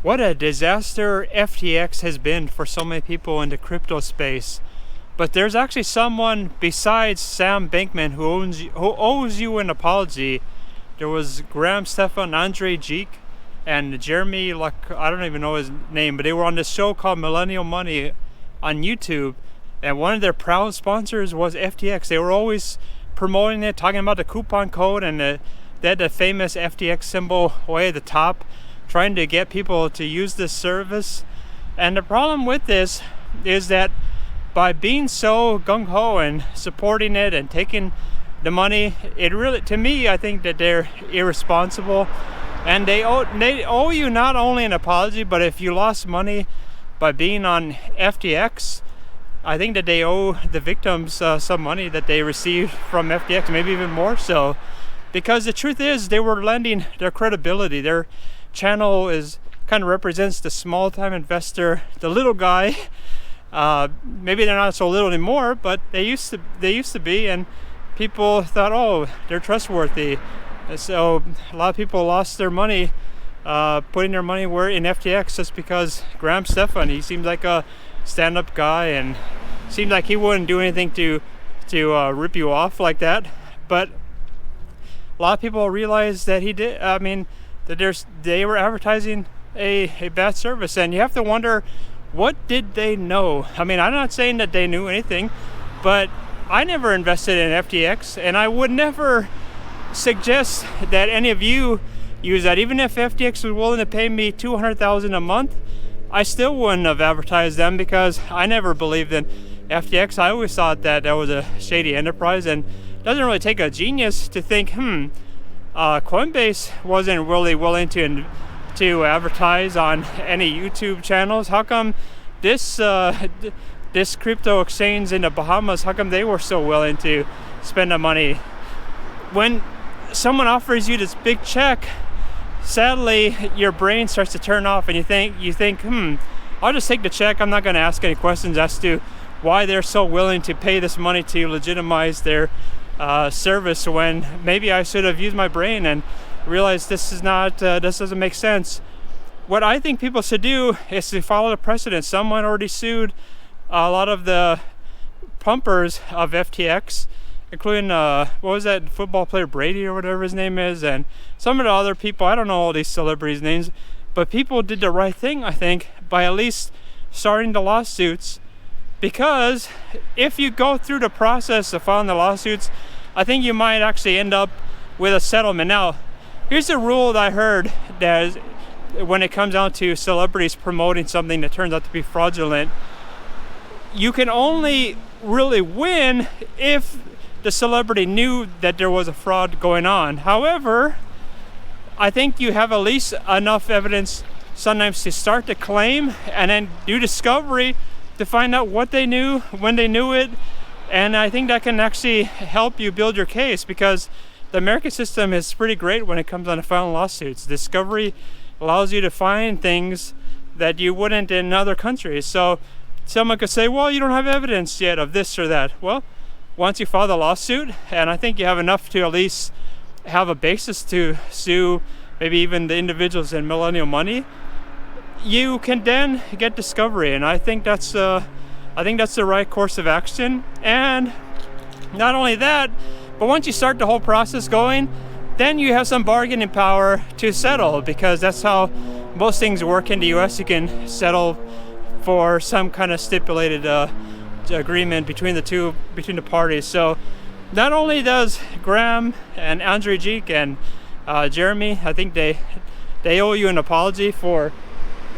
what a disaster FTX has been for so many people in the crypto space. But there's actually someone besides Sam Bankman who owes you an apology. There was Graham, Stephan, Andrei, Jikh, and Jeremy, like I don't even know his name, but they were on this show called Millennial Money on YouTube, and one of their proud sponsors was FTX. They were always promoting it, talking about the coupon code, and they had the famous FTX symbol way at the top, trying to get people to use this service. And the problem with this is that by being so gung-ho and supporting it and taking the money, it really, to me, I think that they're irresponsible, and they owe you not only an apology, but if you lost money by being on FTX, I think that they owe the victims some money that they received from FTX, maybe even more so, because the truth is they were lending their credibility. Their channel kind of represents the small-time investor, the little guy. Maybe they're not so little anymore, but they used to be, and people thought, oh, they're trustworthy. So a lot of people lost their money putting their money in FTX just because Graham Stephan, he seemed like a stand-up guy and seemed like he wouldn't do anything to rip you off like that. But a lot of people realized that he did. I mean, that they were advertising a bad service, and you have to wonder, what did they know? I mean, I'm not saying that they knew anything, but I never invested in FTX, and I would never suggest that any of you use that. Even if FTX was willing to pay me $200,000 a month, I still wouldn't have advertised them, because I never believed in FTX. I always thought that was a shady enterprise, and it doesn't really take a genius to think, Coinbase wasn't really willing to advertise on any YouTube channels. How come this crypto exchange in the Bahamas, how come they were so willing to spend the money? When someone offers you this big check, sadly your brain starts to turn off, and you think, I'll just take the check. I'm not going to ask any questions as to why they're so willing to pay this money to legitimize their service, when maybe I should have used my brain and realized this doesn't make sense. What I think people should do is to follow the precedent. Someone already sued a lot of the pumpers of FTX, including what was that football player, Brady or whatever his name is, and some of the other people. I don't know all these celebrities' names, but people did the right thing, I think, by at least starting the lawsuits. Because if you go through the process of filing the lawsuits, I think you might actually end up with a settlement. Now, here's the rule that I heard, that is, when it comes down to celebrities promoting something that turns out to be fraudulent, you can only really win if the celebrity knew that there was a fraud going on. However, I think you have at least enough evidence sometimes to start the claim and then do discovery to find out what they knew, when they knew it. And I think that can actually help you build your case, because the American system is pretty great when it comes down to filing lawsuits. Discovery allows you to find things that you wouldn't in other countries. So someone could say, well, you don't have evidence yet of this or that. Well, once you file the lawsuit, and I think you have enough to at least have a basis to sue maybe even the individuals in Millennial Money, you can then get discovery. And I think that's the right course of action. And not only that, but once you start the whole process going, then you have some bargaining power to settle, because that's how most things work in the US. You can settle for some kind of stipulated agreement between the parties. So not only does Graham and Andrei, Jikh, and Jeremy, I think they owe you an apology for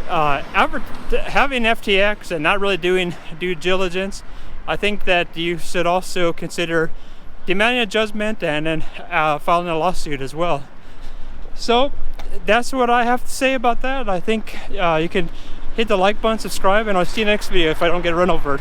having FTX and not really doing due diligence. I think that you should also consider demanding a judgment and then filing a lawsuit as well. So that's what I have to say about that. I think you can hit the like button, subscribe, and I'll see you next video if I don't get run over.